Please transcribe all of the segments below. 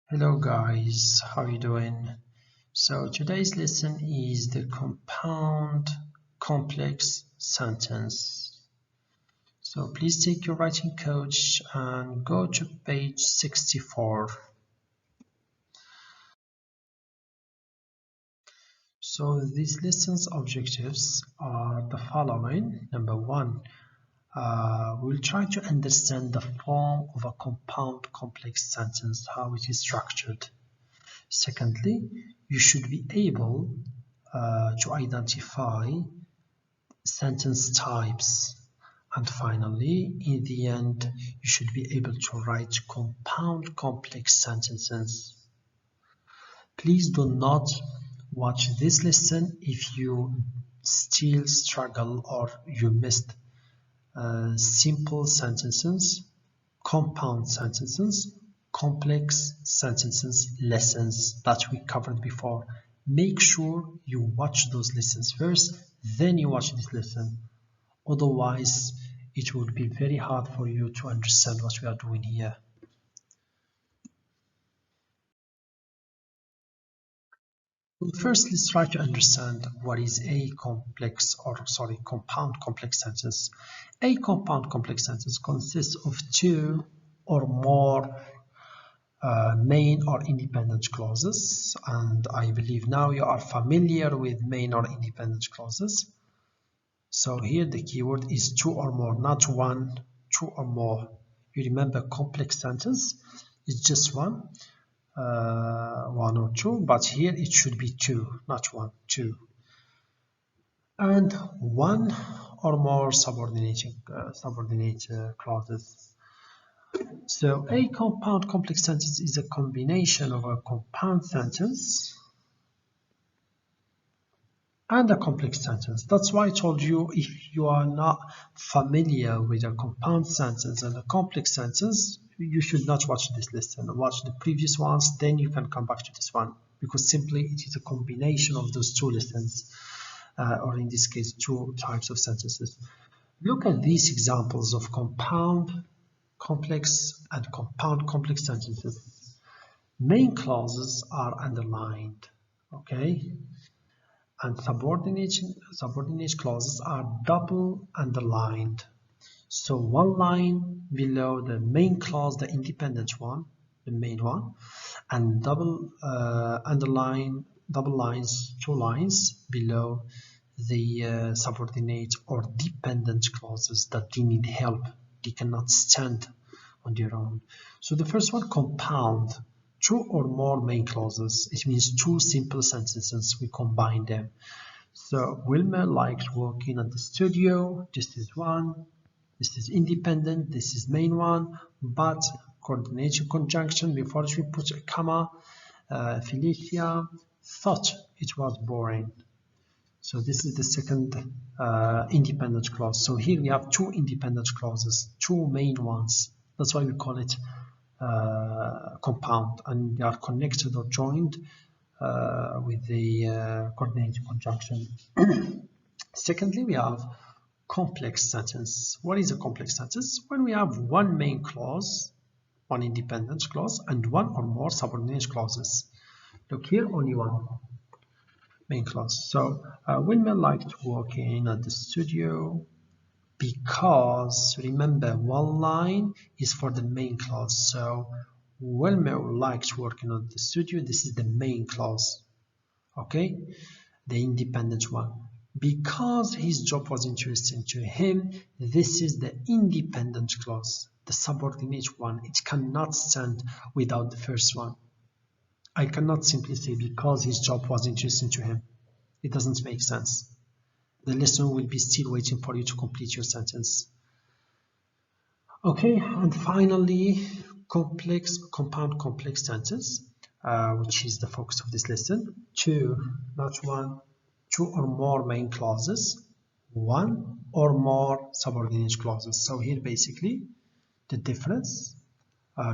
Hello guys, how you doing? So today's lesson is the compound complex sentence. So please take your writing coach and go to page 64. So this lesson's objectives are the following. Number one, we'll try to understand the form of a compound complex sentence, how it is structured. Secondly, you should be able to identify sentence types. And finally, in the end, you should be able to write compound complex sentences. Please do not watch this lesson if you still struggle or you missed simple sentences, compound sentences, complex sentences lessons that we covered before. Make sure you watch those lessons first, then you watch this lesson. Otherwise, it would be very hard for you to understand what we are doing here. First, let's try to understand what is a compound complex sentence. A compound complex sentence consists of two or more main or independent clauses, and I believe now you are familiar with main or independent clauses. So here the keyword is two or more, not one, two or more. You remember complex sentence is just one or two, but here it should be two, not one, two. And one or more subordinate clauses. So a compound complex sentence is a combination of a compound sentence and a complex sentence. That's why I told you if you are not familiar with a compound sentence and a complex sentence, you should not watch this lesson. Watch the previous ones, then you can come back to this one, because simply it is a combination of those two lessons, or in this case, two types of sentences. Look at these examples of compound complex and compound complex sentences. Main clauses are underlined, okay? And subordinate clauses are double underlined. So one line below the main clause, the independent one, the main one, and double lines, two lines below the subordinate or dependent clauses that they need help. They cannot stand on their own. So the first one, compound. Two or more main clauses. It means two simple sentences. We combine them. So Wilmer likes working at the studio. This is one. This is independent. This is main one. But coordination conjunction before we put a comma. Felicia thought it was boring. So this is the second independent clause. So here we have two independent clauses, two main ones. That's why we call it compound, and they are connected or joined with the coordinating conjunction. Secondly, we have complex sentence. What is a complex sentence? When we have one main clause, one independent clause, and one or more subordinate clauses. Look here, only one main clause. So Wilmer liked working at the studio because, remember, one line is for the main clause. So Wilmer liked working at the studio. This is the main clause, okay? The independent one. Because his job was interesting to him, this is the independent clause, the subordinate one. It cannot stand without the first one. I cannot simply say because his job was interesting to him. It doesn't make sense. The lesson will be still waiting for you to complete your sentence. Okay, and finally, compound complex sentence, which is the focus of this lesson. Two, not one, two or more main clauses, one or more subordinate clauses. So here basically the difference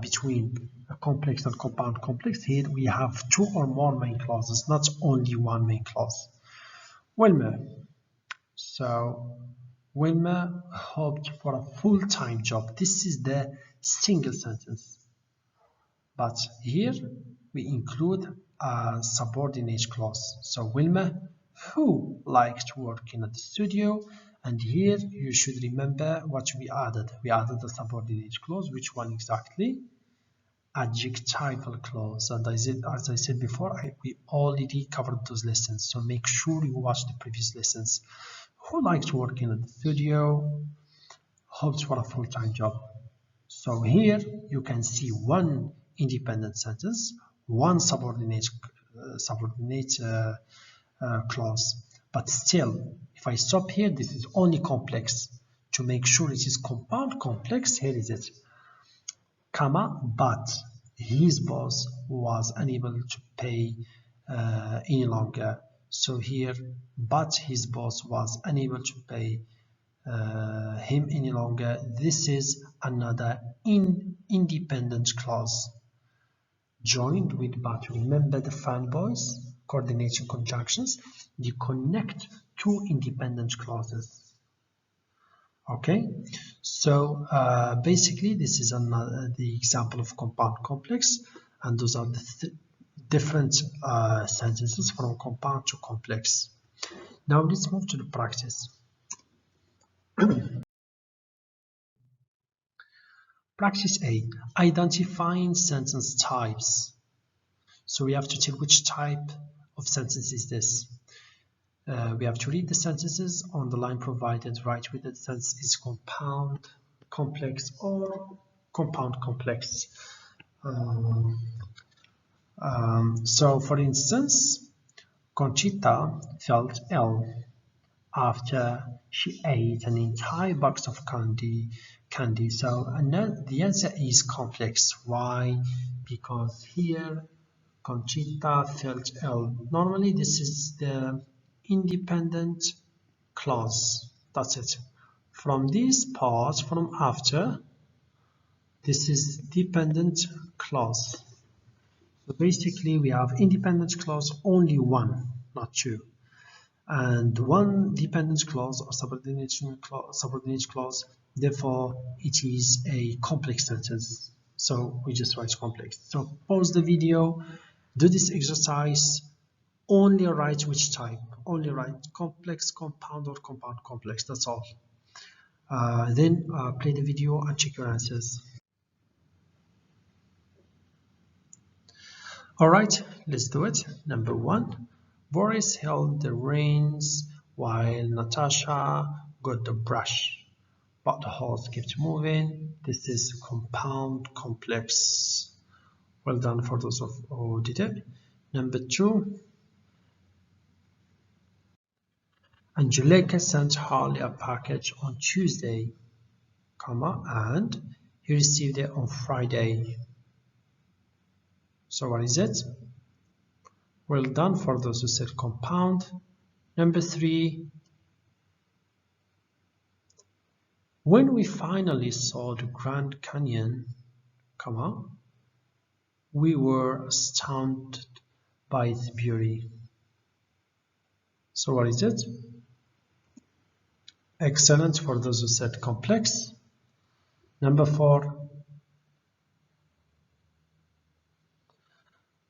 between a complex and compound complex, here we have two or more main clauses, not only one main clause. Wilmer. So Wilmer hoped for a full-time job. This is the single sentence. but here we include a subordinate clause. So Wilma, who liked working at the studio, and here you should remember what we added. We added the subordinate clause. Which one exactly? Adjectival clause. And as I said before, we already covered those lessons, so make sure you watch the previous lessons. Who liked working at the studio hopes for a full-time job. So here you can see one independent sentence, one subordinate clause. But still, if I stop here, this is only complex. To make sure it is compound complex, here is it, comma, but his boss was unable to pay any longer. So here, but his boss was unable to pay him any longer. This is another independent clause joined with but. Remember the fanboys coordination conjunctions, they connect two independent clauses. Okay, so basically this is the example of compound complex, and those are the different sentences from compound to complex. Now let's move to the practice. Practice A, identifying sentence types. So we have to tell which type of sentence is this. We have to read the sentences on the line provided, write whether the sentence is compound, complex, or compound complex. So for instance, Conchita felt ill after she ate an entire box of candy. So the answer is complex. Why? Because here Conchita felt ill. Normally this is the independent clause. That's it. From this part, from after, this is dependent clause. So basically we have independent clause only one, not two. And one dependent clause or subordinate clause, therefore it is a complex sentence. So we just write complex. So pause the video, do this exercise, only write which type, only write complex, compound, or compound complex, that's all. Then play the video and check your answers. All right, let's do it. Number 1, Boris held the reins while Natasha got the brush, but the horse kept moving. This is compound complex. Well done for those who did it. Number 2, Angelica sent Harley a package on Tuesday, and he received it on Friday. So what is it? Well done for those who said compound. Number 3, when we finally saw the Grand Canyon, we were astounded by its beauty. So what is it? Excellent for those who said complex. Number 4,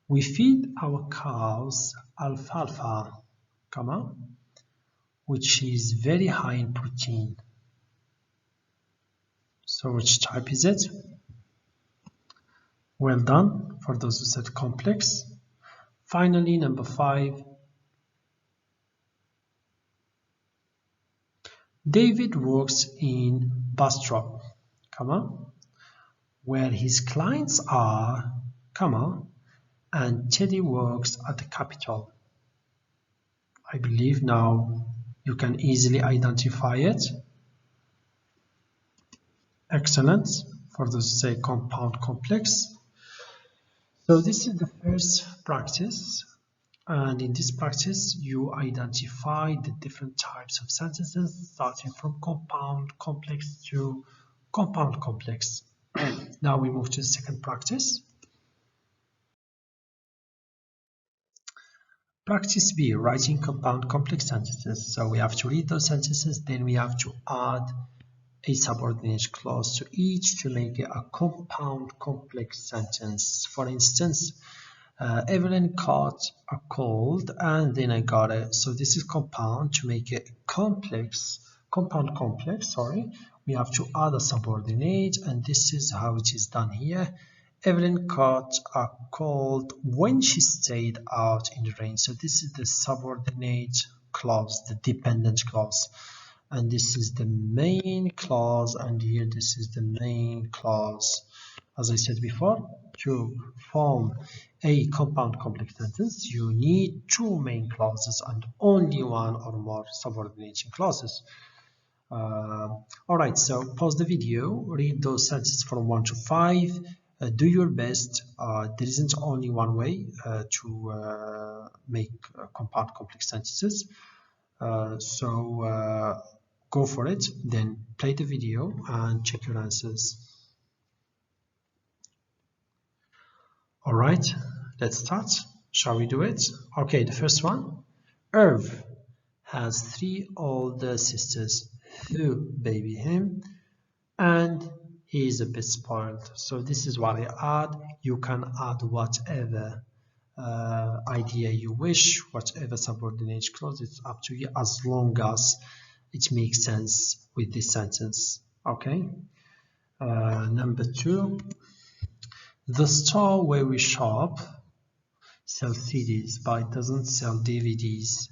we feed our cows alfalfa, which is very high in protein. So which type is it? Well done for those who said complex. Finally, number 5, David works in Bastrop, where his clients are, and Teddy works at the Capitol. I believe now you can easily identify it. Excellent for those who say compound complex. So this is the first practice, and in this practice you identify the different types of sentences starting from compound complex to compound complex. Now we move to the second practice. Practice B, writing compound complex sentences. So we have to read those sentences, then we have to add a subordinate clause to each to make a compound complex sentence. For instance, Evelyn caught a cold and then I got it. So this is compound. To make it compound complex, we have to add a subordinate, and this is how it is done here. Evelyn caught a cold when she stayed out in the rain. So this is the subordinate clause, the dependent clause. And this is the main clause, and here this is the main clause. As I said before, to form a compound complex sentence, you need two main clauses and only one or more subordination clauses. Alright, so pause the video, read those sentences from 1 to 5, do your best. There isn't only one way to make compound complex sentences. So go for it, then play the video and check your answers. Alright, let's start. Shall we do it? Okay, the first one. Irv has 3 older sisters who baby him, and he is a bit spoiled. So this is what I add. You can add whatever idea you wish, whatever subordinate clause, it's up to you, as long as it makes sense with this sentence. Okay. Number 2, the store where we shop sells CDs but it doesn't sell DVDs.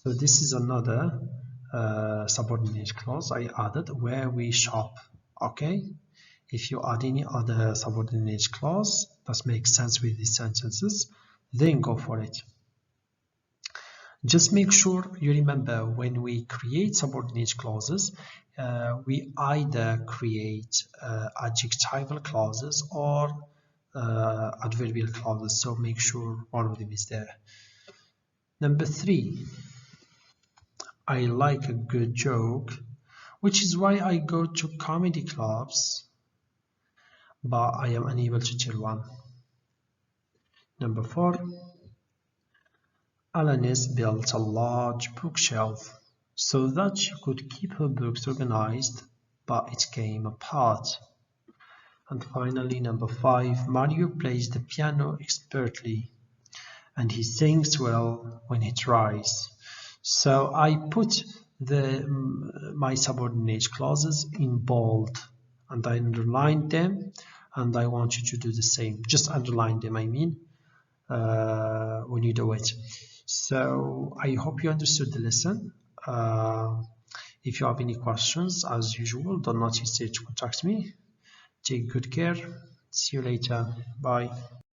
So this is another subordinate clause I added, where we shop. Okay. If you add any other subordinate clause that makes sense with these sentences, then go for it. Just make sure you remember, when we create subordinate clauses, we either create adjectival clauses or adverbial clauses, so make sure one of them is there. Number 3, I like a good joke, which is why I go to comedy clubs, but I am unable to tell one. Number 4, Alanis built a large bookshelf so that she could keep her books organized, but it came apart. And finally, number 5, Mario plays the piano expertly, and he sings well when he tries. So I put my subordinate clauses in bold, and I underlined them, and I want you to do the same. Just underline them, I mean, when you do it. So I hope you understood the lesson. If you have any questions, as usual, don't hesitate to contact me. Take good care. See you later. Bye.